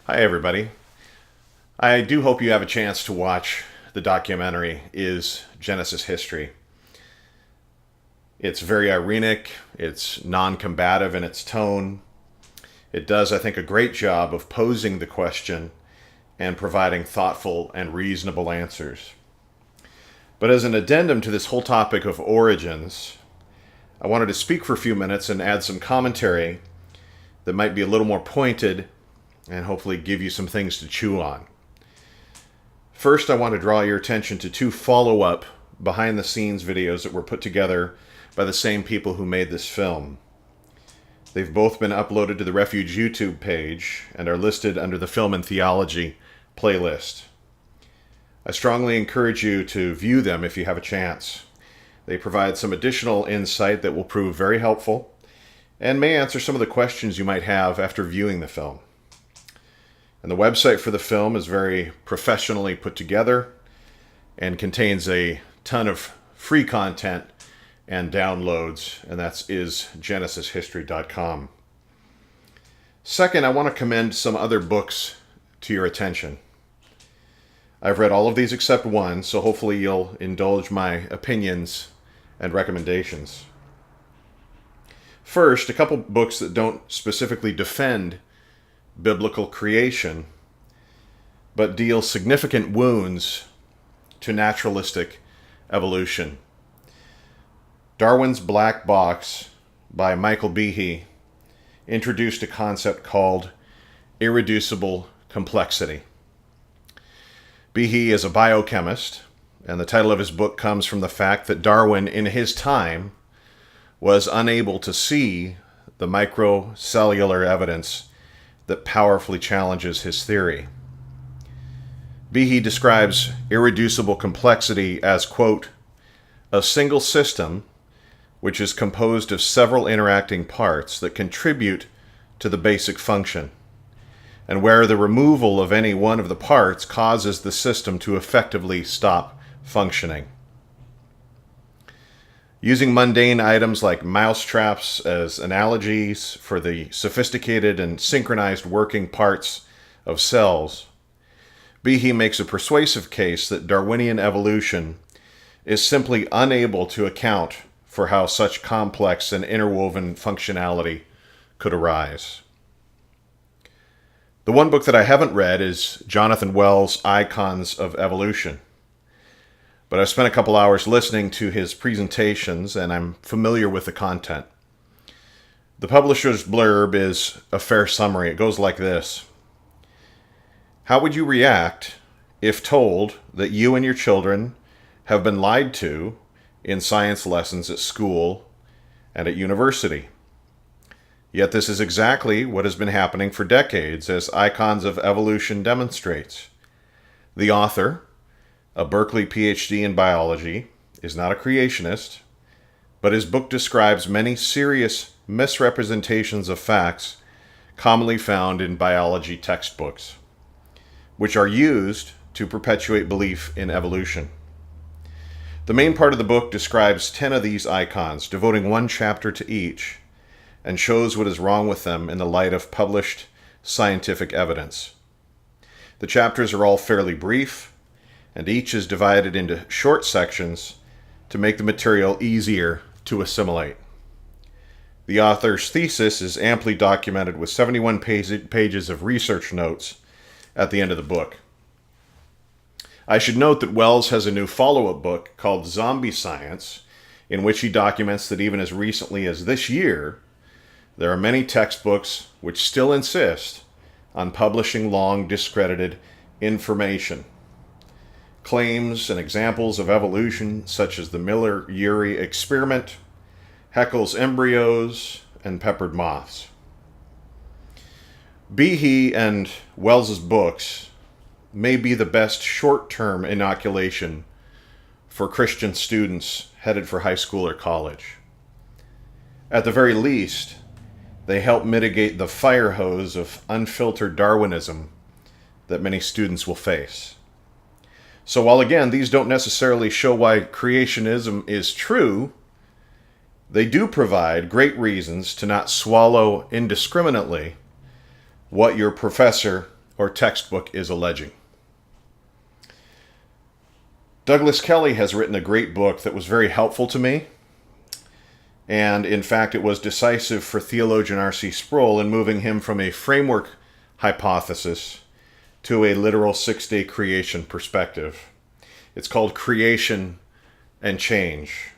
Hi, everybody. I do hope you have a chance to watch the documentary, Is Genesis History? It's very ironic, it's non-combative in its tone. It does, I think, a great job of posing the question and providing thoughtful and reasonable answers. But as an addendum to this whole topic of origins, I wanted to speak for a few minutes and add some commentary that might be a little more pointed and hopefully give you some things to chew on. First, I want to draw your attention to two follow-up behind-the-scenes videos that were put together by the same people who made this film. They've both been uploaded to the Refuge YouTube page and are listed under the Film and Theology playlist. I strongly encourage you to view them if you have a chance. They provide some additional insight that will prove very helpful and may answer some of the questions you might have after viewing the film. And the website for the film is very professionally put together and contains a ton of free content and downloads, and that's isgenesishistory.com. Second, I want to commend some other books to your attention. I've read all of these except one, so hopefully you'll indulge my opinions and recommendations. First, a couple books that don't specifically defend biblical creation, but deal significant wounds to naturalistic evolution. Darwin's Black Box by Michael Behe introduced a concept called irreducible complexity. Behe is a biochemist, and the title of his book comes from the fact that Darwin, in his time, was unable to see the microcellular evidence that powerfully challenges his theory. Behe describes irreducible complexity as, quote, a single system which is composed of several interacting parts that contribute to the basic function, and where the removal of any one of the parts causes the system to effectively stop functioning. Using mundane items like mousetraps as analogies for the sophisticated and synchronized working parts of cells, Behe makes a persuasive case that Darwinian evolution is simply unable to account for how such complex and interwoven functionality could arise. The one book that I haven't read is Jonathan Wells' Icons of Evolution. But I've spent a couple hours listening to his presentations, and I'm familiar with the content. The publisher's blurb is a fair summary. It goes like this. How would you react if told that you and your children have been lied to in science lessons at school and at university? Yet this is exactly what has been happening for decades, as Icons of Evolution demonstrates. The author, a Berkeley PhD in biology, is not a creationist, but his book describes many serious misrepresentations of facts commonly found in biology textbooks, which are used to perpetuate belief in evolution. The main part of the book describes 10 of these icons, devoting one chapter to each, and shows what is wrong with them in the light of published scientific evidence. The chapters are all fairly brief, and each is divided into short sections to make the material easier to assimilate. The author's thesis is amply documented with 71 pages of research notes at the end of the book. I should note that Wells has a new follow-up book called Zombie Science, in which he documents that even as recently as this year, there are many textbooks which still insist on publishing long discredited information. Claims and examples of evolution, such as the Miller-Urey experiment, Haeckel's embryos, and peppered moths. Behe and Wells's books may be the best short-term inoculation for Christian students headed for high school or college. At the very least, they help mitigate the fire hose of unfiltered Darwinism that many students will face. So while again, these don't necessarily show why creationism is true, they do provide great reasons to not swallow indiscriminately what your professor or textbook is alleging. Douglas Kelly has written a great book that was very helpful to me, and in fact it was decisive for theologian R.C. Sproul in moving him from a framework hypothesis to a literal six-day creation perspective. It's called Creation and Change.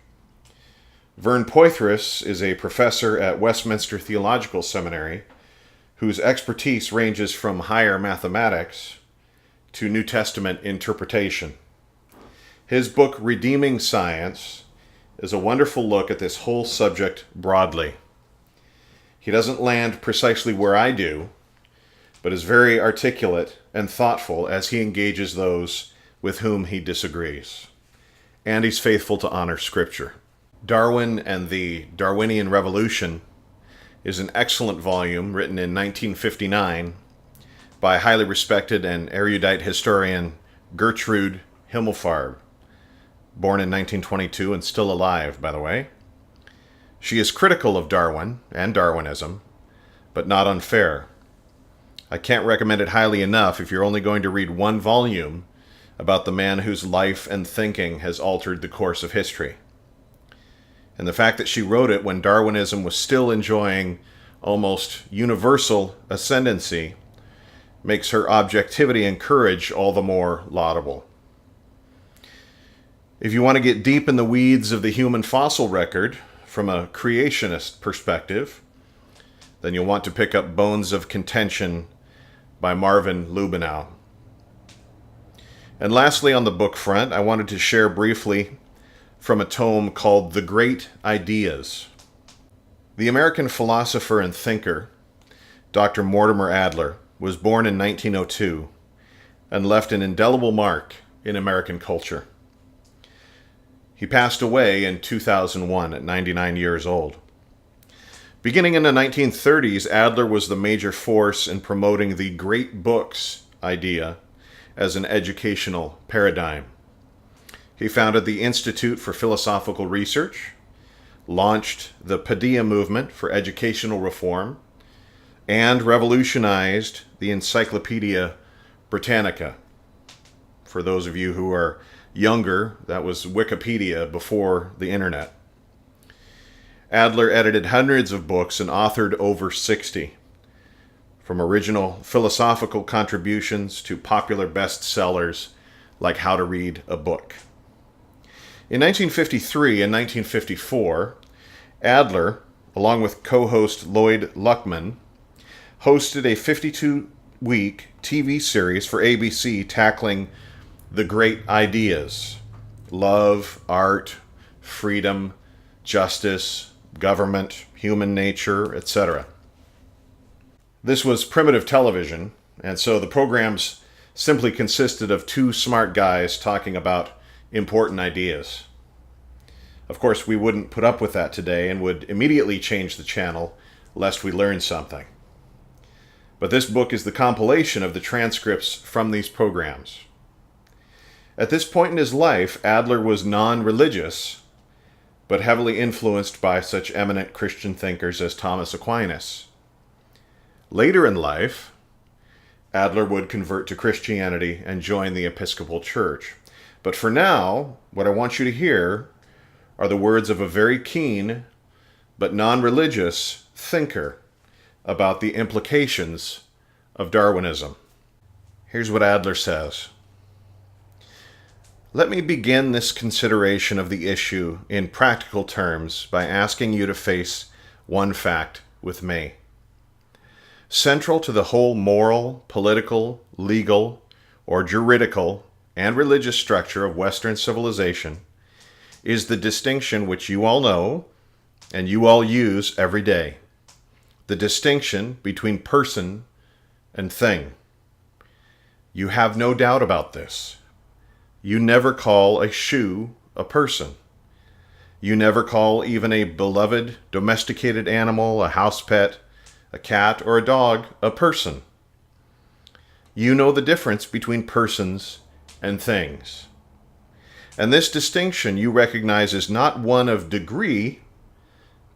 Vern Poythress is a professor at Westminster Theological Seminary whose expertise ranges from higher mathematics to New Testament interpretation. His book, Redeeming Science, is a wonderful look at this whole subject broadly. He doesn't land precisely where I do, but is very articulate and thoughtful as he engages those with whom he disagrees. And he's faithful to honor Scripture. Darwin and the Darwinian Revolution is an excellent volume written in 1959 by highly respected and erudite historian Gertrude Himmelfarb, born in 1922 and still alive, by the way. She is critical of Darwin and Darwinism, but not unfair. I can't recommend it highly enough if you're only going to read one volume about the man whose life and thinking has altered the course of history. And the fact that she wrote it when Darwinism was still enjoying almost universal ascendancy makes her objectivity and courage all the more laudable. If you want to get deep in the weeds of the human fossil record from a creationist perspective, then you'll want to pick up Bones of Contention by Marvin Lubenow. And lastly, on the book front, I wanted to share briefly from a tome called The Great Ideas. The American philosopher and thinker, Dr. Mortimer Adler, was born in 1902 and left an indelible mark in American culture. He passed away in 2001 at 99 years old. Beginning in the 1930s, Adler was the major force in promoting the great books idea as an educational paradigm. He founded the Institute for Philosophical Research, launched the Padilla movement for educational reform, and revolutionized the Encyclopedia Britannica. For those of you who are younger, that was Wikipedia before the internet. Adler edited hundreds of books and authored over 60, from original philosophical contributions to popular bestsellers like How to Read a Book. In 1953 and 1954, Adler, along with co-host Lloyd Luckman, hosted a 52-week TV series for ABC tackling the great ideas: love, art, freedom, justice, government, human nature, etc. This was primitive television, and so the programs simply consisted of two smart guys talking about important ideas. Of course, we wouldn't put up with that today and would immediately change the channel lest we learn something. But this book is the compilation of the transcripts from these programs. At this point in his life, Adler was non-religious, but heavily influenced by such eminent Christian thinkers as Thomas Aquinas. Later in life, Adler would convert to Christianity and join the Episcopal Church. But for now, what I want you to hear are the words of a very keen but non-religious thinker about the implications of Darwinism. Here's what Adler says. Let me begin this consideration of the issue in practical terms by asking you to face one fact with me. Central to the whole moral, political, legal, or juridical and religious structure of Western civilization is the distinction which you all know and you all use every day. The distinction between person and thing. You have no doubt about this. You never call a shoe a person. You never call even a beloved domesticated animal, a house pet, a cat, or a dog a person. You know the difference between persons and things. And this distinction you recognize is not one of degree,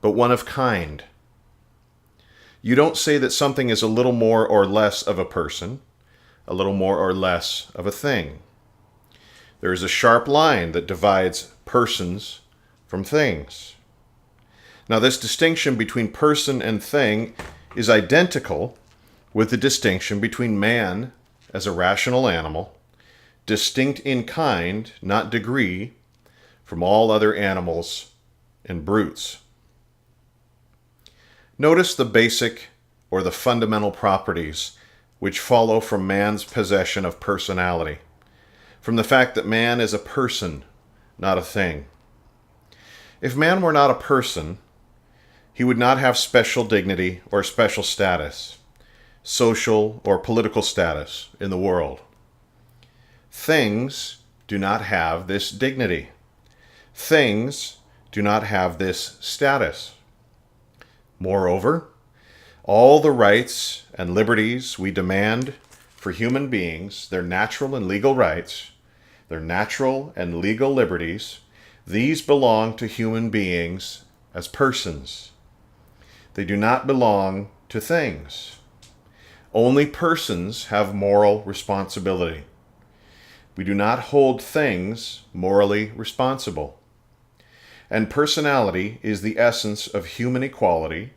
but one of kind. You don't say that something is a little more or less of a person, a little more or less of a thing. There is a sharp line that divides persons from things. Now, this distinction between person and thing is identical with the distinction between man as a rational animal, distinct in kind, not degree, from all other animals and brutes. Notice the basic or the fundamental properties which follow from man's possession of personality, from the fact that man is a person, not a thing. If man were not a person, he would not have special dignity or special status, social or political status in the world. Things do not have this dignity. Things do not have this status. Moreover, all the rights and liberties we demand for human beings, their natural and legal rights, their natural and legal liberties, these belong to human beings as persons. They do not belong to things. Only persons have moral responsibility. We do not hold things morally responsible. And personality is the essence of human equality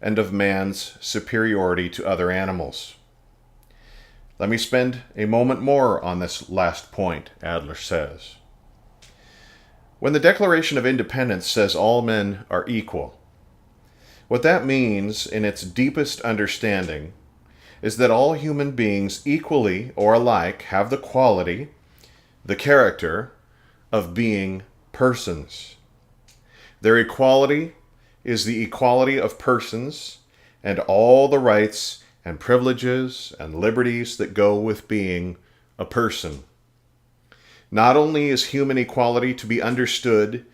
and of man's superiority to other animals. Let me spend a moment more on this last point, Adler says. When the Declaration of Independence says all men are equal, what that means in its deepest understanding is that all human beings equally or alike have the quality, the character of being persons. Their equality is the equality of persons and all the rights and privileges and liberties that go with being a person. Not only is human equality to be understood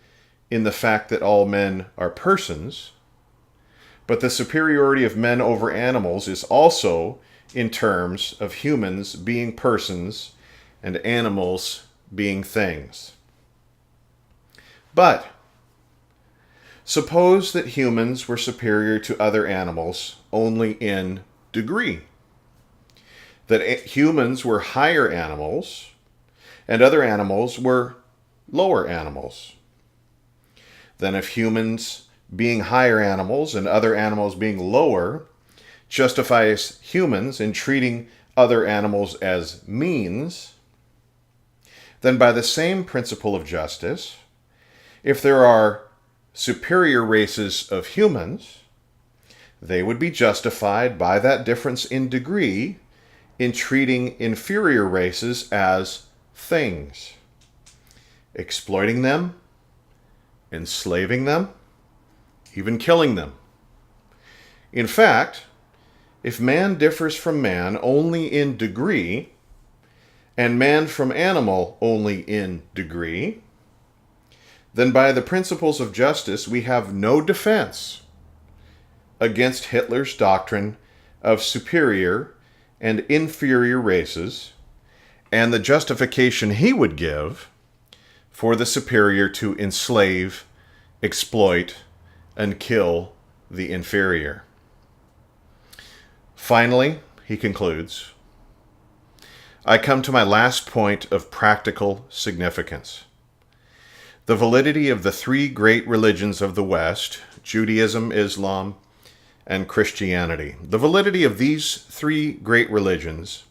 in the fact that all men are persons, but the superiority of men over animals is also in terms of humans being persons and animals being things. But suppose that humans were superior to other animals only in degree. That humans were higher animals and other animals were lower animals. Then if humans being higher animals and other animals being lower justifies humans in treating other animals as means, then by the same principle of justice, if there are superior races of humans, they would be justified by that difference in degree in treating inferior races as things, exploiting them, enslaving them, even killing them. In fact, if man differs from man only in degree, and man from animal only in degree, then by the principles of justice we have no defense against Hitler's doctrine of superior and inferior races and the justification he would give for the superior to enslave, exploit, and kill the inferior. Finally, he concludes, I come to my last point of practical significance. The validity of the three great religions of the West, Judaism, Islam, and Christianity. The validity of these three great religions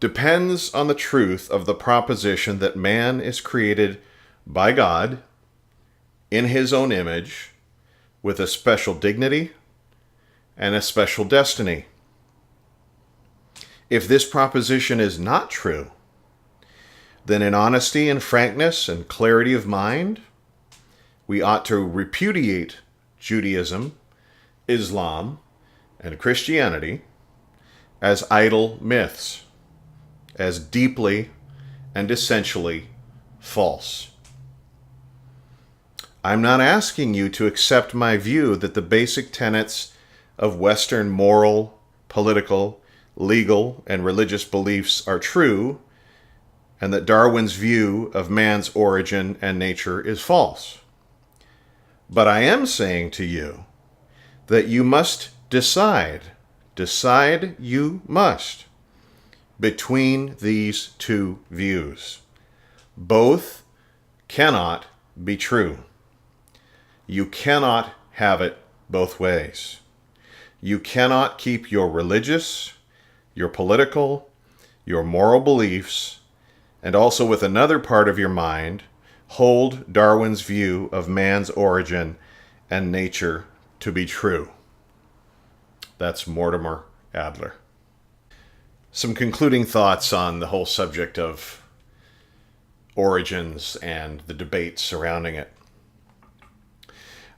depends on the truth of the proposition that man is created by God in his own image with a special dignity and a special destiny. If this proposition is not true, then in honesty and frankness and clarity of mind, we ought to repudiate Judaism, Islam, and Christianity as idle myths, as deeply and essentially false. I'm not asking you to accept my view that the basic tenets of Western moral, political, legal, and religious beliefs are true, and that Darwin's view of man's origin and nature is false. But I am saying to you that you must decide you must, between these two views. Both cannot be true. You cannot have it both ways. You cannot keep your religious, your political, your moral beliefs, and also with another part of your mind, hold Darwin's view of man's origin and nature to be true. That's Mortimer Adler. Some concluding thoughts on the whole subject of origins and the debate surrounding it.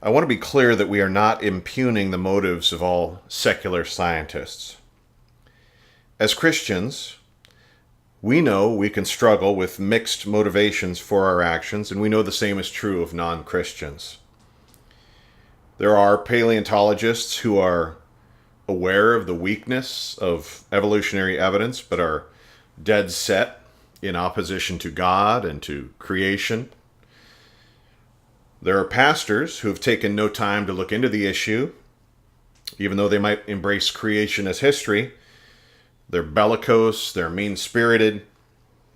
I want to be clear that we are not impugning the motives of all secular scientists. As Christians, we know we can struggle with mixed motivations for our actions, and we know the same is true of non-Christians. There are paleontologists who are aware of the weakness of evolutionary evidence, but are dead set in opposition to God and to creation. There are pastors who have taken no time to look into the issue, even though they might embrace creation as history. They're bellicose, they're mean-spirited,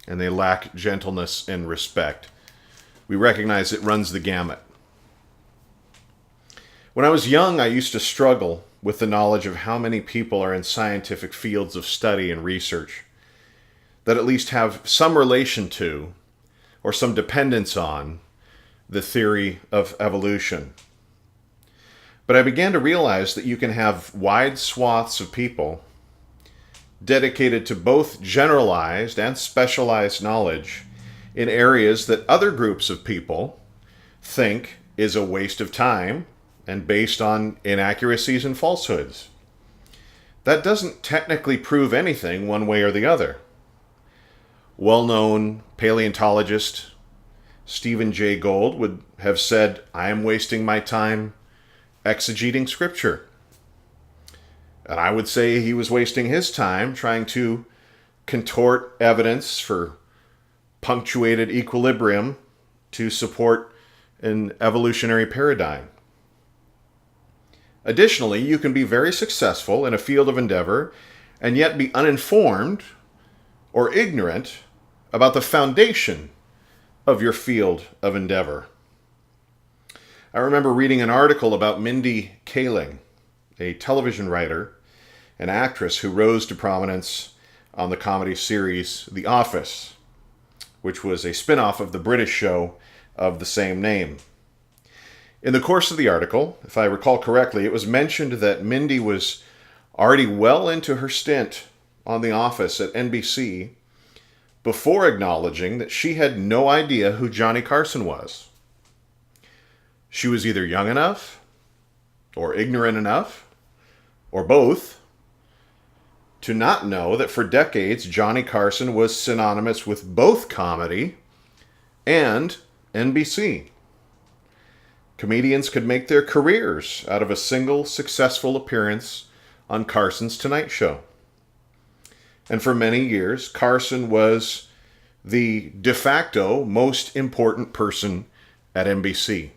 and they lack gentleness and respect. We recognize it runs the gamut. When I was young, I used to struggle with the knowledge of how many people are in scientific fields of study and research that at least have some relation to or some dependence on the theory of evolution. But I began to realize that you can have wide swaths of people dedicated to both generalized and specialized knowledge in areas that other groups of people think is a waste of time and based on inaccuracies and falsehoods. That doesn't technically prove anything one way or the other. Well-known paleontologist Stephen Jay Gould would have said, "I am wasting my time exegeting scripture." And I would say he was wasting his time trying to contort evidence for punctuated equilibrium to support an evolutionary paradigm. Additionally, you can be very successful in a field of endeavor and yet be uninformed or ignorant about the foundation of your field of endeavor. I remember reading an article about Mindy Kaling, a television writer and actress who rose to prominence on the comedy series The Office, which was a spin-off of the British show of the same name. In the course of the article, if I recall correctly, it was mentioned that Mindy was already well into her stint on The Office at NBC before acknowledging that she had no idea who Johnny Carson was. She was either young enough, or ignorant enough, or both, to not know that for decades Johnny Carson was synonymous with both comedy and NBC. Comedians could make their careers out of a single successful appearance on Carson's Tonight Show. And for many years, Carson was the de facto most important person at NBC.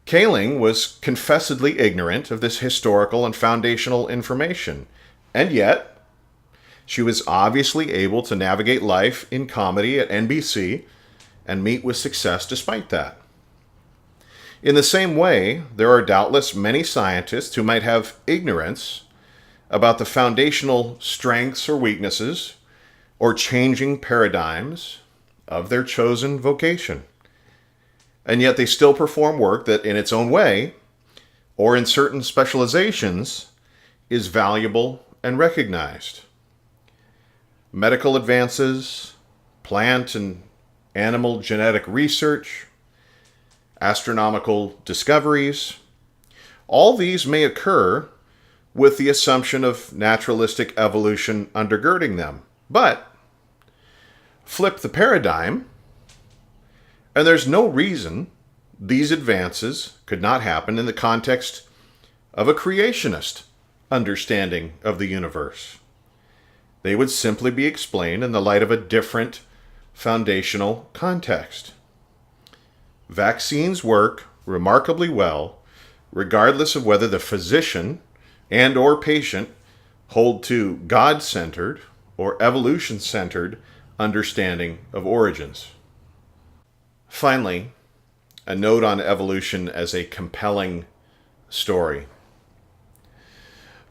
Kaling was confessedly ignorant of this historical and foundational information, and yet she was obviously able to navigate life in comedy at NBC and meet with success despite that. In the same way, there are doubtless many scientists who might have ignorance about the foundational strengths or weaknesses or changing paradigms of their chosen vocation. And yet they still perform work that in its own way, or in certain specializations, is valuable and recognized. Medical advances, plant and animal genetic research, astronomical discoveries, all these may occur with the assumption of naturalistic evolution undergirding them. But flip the paradigm, and there's no reason these advances could not happen in the context of a creationist understanding of the universe. They would simply be explained in the light of a different foundational context. Vaccines work remarkably well, regardless of whether the physician and or patient hold to God-centered or evolution-centered understanding of origins. Finally, a note on evolution as a compelling story.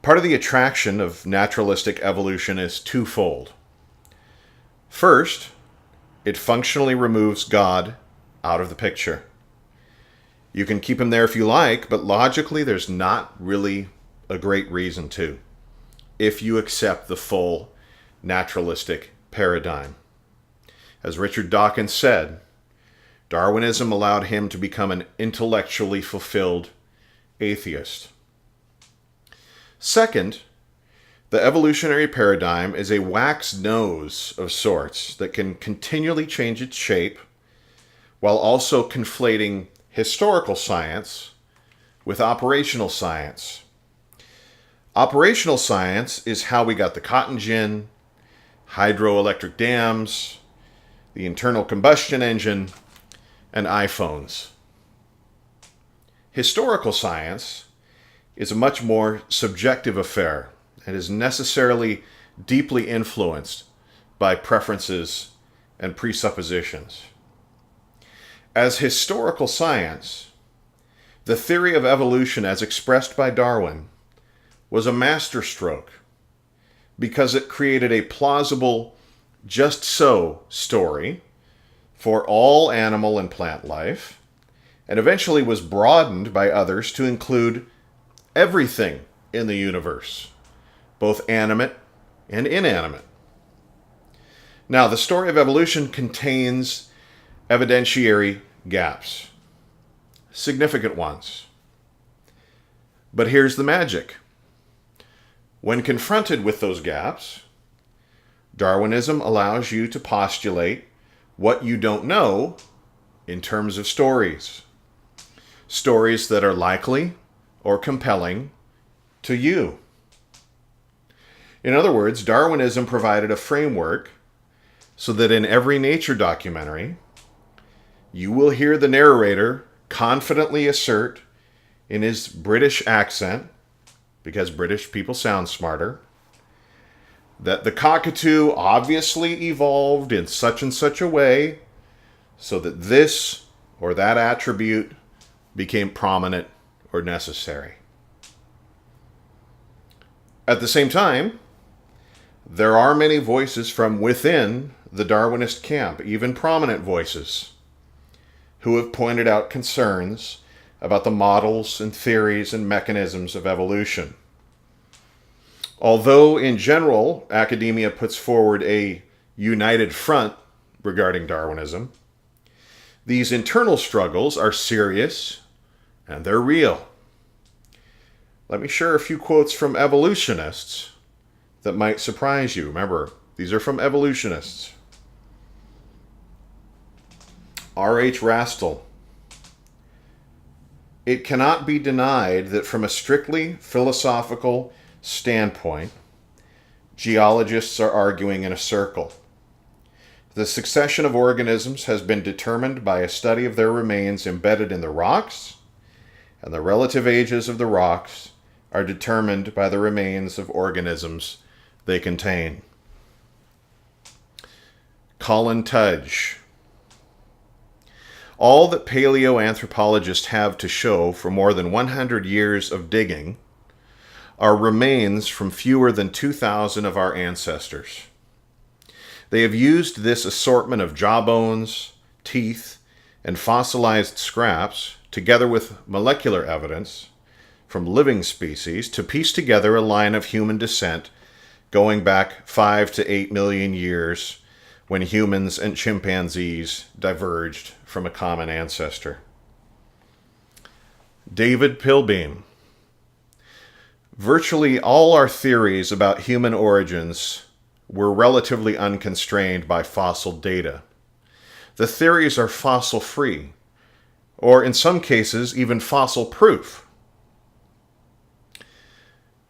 Part of the attraction of naturalistic evolution is twofold. First, it functionally removes God out of the picture. You can keep him there if you like, but logically there's not really a great reason to, if you accept the full naturalistic paradigm. As Richard Dawkins said, Darwinism allowed him to become an intellectually fulfilled atheist. Second, the evolutionary paradigm is a wax nose of sorts that can continually change its shape while also conflating historical science with operational science. Operational science is how we got the cotton gin, hydroelectric dams, the internal combustion engine, and iPhones. Historical science is a much more subjective affair and is necessarily deeply influenced by preferences and presuppositions. As historical science, the theory of evolution as expressed by Darwin was a masterstroke because it created a plausible just so story for all animal and plant life, and eventually was broadened by others to include everything in the universe, both animate and inanimate. Now, the story of evolution contains evidentiary gaps, significant ones. But here's the magic. When confronted with those gaps, Darwinism allows you to postulate what you don't know in terms of stories. Stories that are likely or compelling to you. In other words, Darwinism provided a framework so that in every nature documentary, you will hear the narrator confidently assert in his British accent, because British people sound smarter, that the cockatoo obviously evolved in such and such a way so that this or that attribute became prominent or necessary. At the same time, there are many voices from within the Darwinist camp, even prominent voices, who have pointed out concerns about the models and theories and mechanisms of evolution. Although, in general, academia puts forward a united front regarding Darwinism, these internal struggles are serious and they're real. Let me share a few quotes from evolutionists that might surprise you. Remember, these are from evolutionists. R.H. Rastel. It cannot be denied that from a strictly philosophical standpoint, geologists are arguing in a circle. The succession of organisms has been determined by a study of their remains embedded in the rocks, and the relative ages of the rocks are determined by the remains of organisms they contain. Colin Tudge. All that paleoanthropologists have to show for more than 100 years of digging are remains from fewer than 2,000 of our ancestors. They have used this assortment of jawbones, teeth, and fossilized scraps, together with molecular evidence from living species, to piece together a line of human descent going back 5 to 8 million years, when humans and chimpanzees diverged from a common ancestor. David Pilbeam. Virtually all our theories about human origins were relatively unconstrained by fossil data. The theories are fossil-free, or in some cases, even fossil-proof.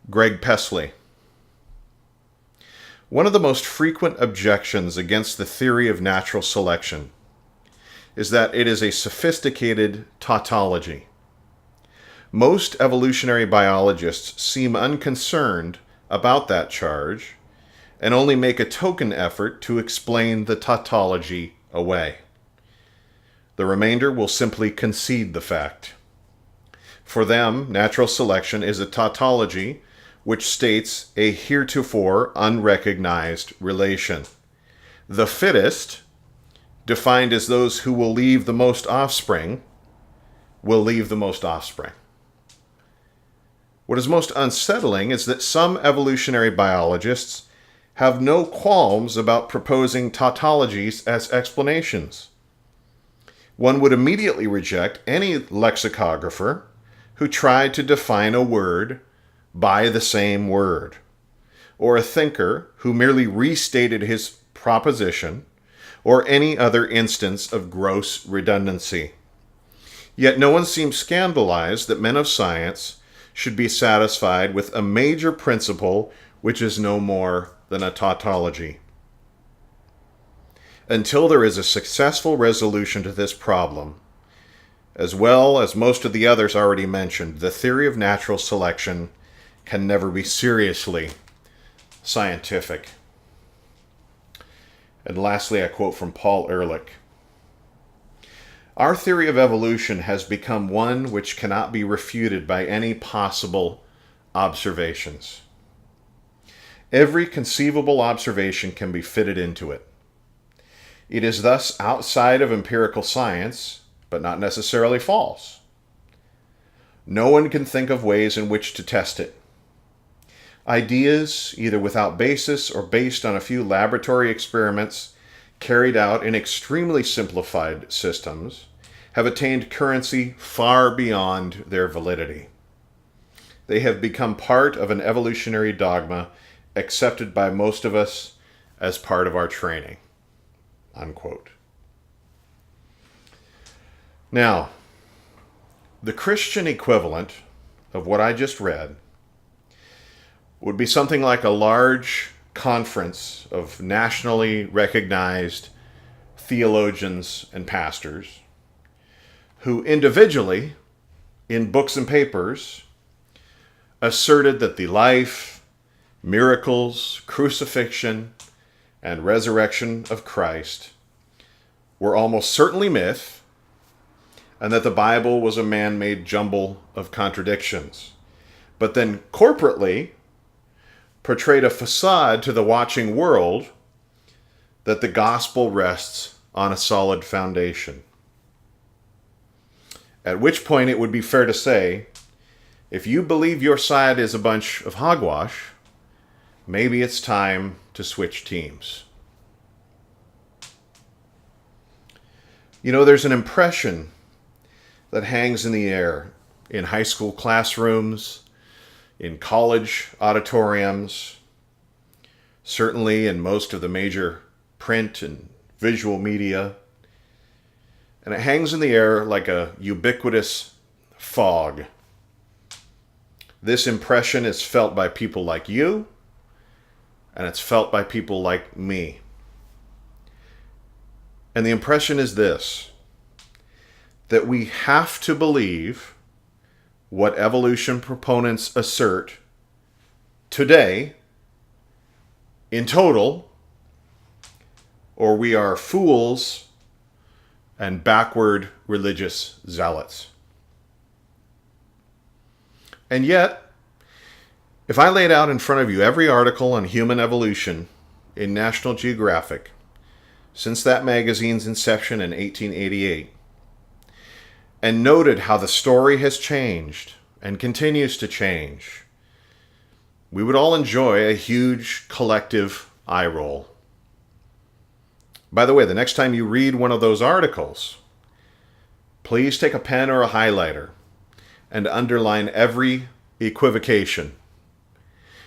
Greg Pesley. One of the most frequent objections against the theory of natural selection is that it is a sophisticated tautology. Most evolutionary biologists seem unconcerned about that charge and only make a token effort to explain the tautology away. The remainder will simply concede the fact. For them, natural selection is a tautology which states a heretofore unrecognized relation. The fittest, defined as those who will leave the most offspring, will leave the most offspring. What is most unsettling is that some evolutionary biologists have no qualms about proposing tautologies as explanations. One would immediately reject any lexicographer who tried to define a word by the same word, or a thinker who merely restated his proposition, or any other instance of gross redundancy. Yet no one seems scandalized that men of science should be satisfied with a major principle which is no more than a tautology. Until there is a successful resolution to this problem, as well as most of the others already mentioned, the theory of natural selection can never be seriously scientific. And lastly, I quote from Paul Ehrlich. Our theory of evolution has become one which cannot be refuted by any possible observations. Every conceivable observation can be fitted into it. It is thus outside of empirical science, but not necessarily false. No one can think of ways in which to test it. Ideas, either without basis or based on a few laboratory experiments carried out in extremely simplified systems, have attained currency far beyond their validity. They have become part of an evolutionary dogma accepted by most of us as part of our training. Unquote. Now, the Christian equivalent of what I just read would be something like a large conference of nationally recognized theologians and pastors who individually, in books and papers, asserted that the life, miracles, crucifixion, and resurrection of Christ were almost certainly myth, and that the Bible was a man-made jumble of contradictions, but then corporately portrayed a facade to the watching world that the gospel rests on a solid foundation. At which point it would be fair to say, if you believe your side is a bunch of hogwash, maybe it's time to switch teams. You know, there's an impression that hangs in the air in high school classrooms, in college auditoriums, certainly in most of the major print and visual media. And it hangs in the air like a ubiquitous fog. This impression is felt by people like you, and it's felt by people like me. And the impression is this, that we have to believe what evolution proponents assert today in total, or we are fools and backward religious zealots. And yet, if I laid out in front of you every article on human evolution in National Geographic since that magazine's inception in 1888, and noted how the story has changed and continues to change, we would all enjoy a huge collective eye roll. By the way, the next time you read one of those articles, please take a pen or a highlighter and underline every equivocation.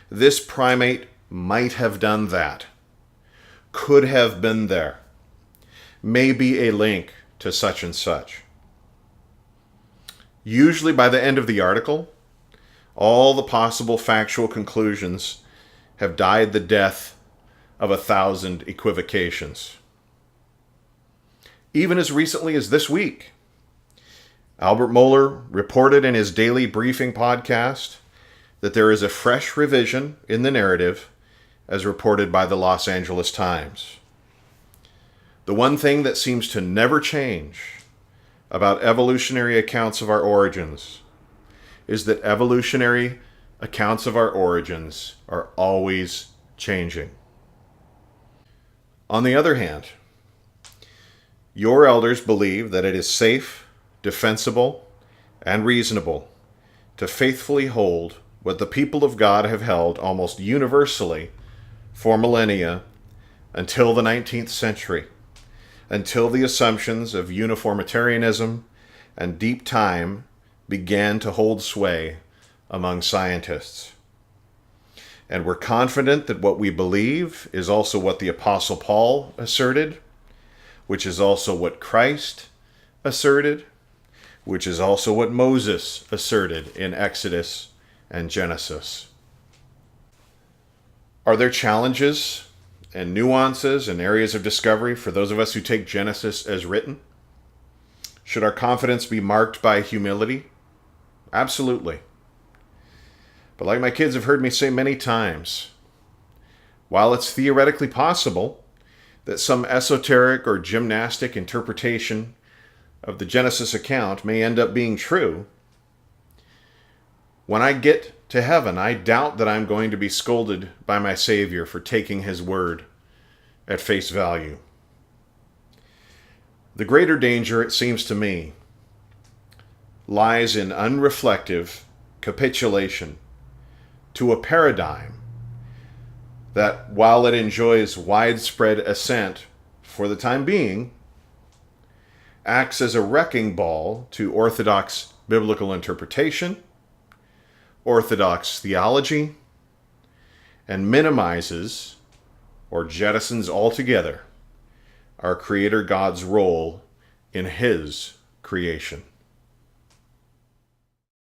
This primate might have done that, could have been there, may be a link to such and such. Usually by the end of the article, all the possible factual conclusions have died the death of 1,000 equivocations. Even as recently as this week, Albert Mohler reported in his daily briefing podcast that there is a fresh revision in the narrative as reported by the Los Angeles Times. The one thing that seems to never change about evolutionary accounts of our origins is that evolutionary accounts of our origins are always changing. On the other hand, your elders believe that it is safe, defensible, and reasonable to faithfully hold what the people of God have held almost universally for millennia until the 19th century, until the assumptions of uniformitarianism and deep time began to hold sway among scientists. And we're confident that what we believe is also what the Apostle Paul asserted, which is also what Christ asserted, which is also what Moses asserted in Exodus and Genesis. Are there challenges and nuances and areas of discovery for those of us who take Genesis as written? Should our confidence be marked by humility? Absolutely. But like my kids have heard me say many times, while it's theoretically possible that some esoteric or gymnastic interpretation of the Genesis account may end up being true, when I get to heaven, I doubt that I'm going to be scolded by my Savior for taking his word at face value. The greater danger, it seems to me, lies in unreflective capitulation to a paradigm that, while it enjoys widespread assent for the time being, acts as a wrecking ball to orthodox biblical interpretation, orthodox theology, and minimizes or jettisons altogether our Creator God's role in his creation.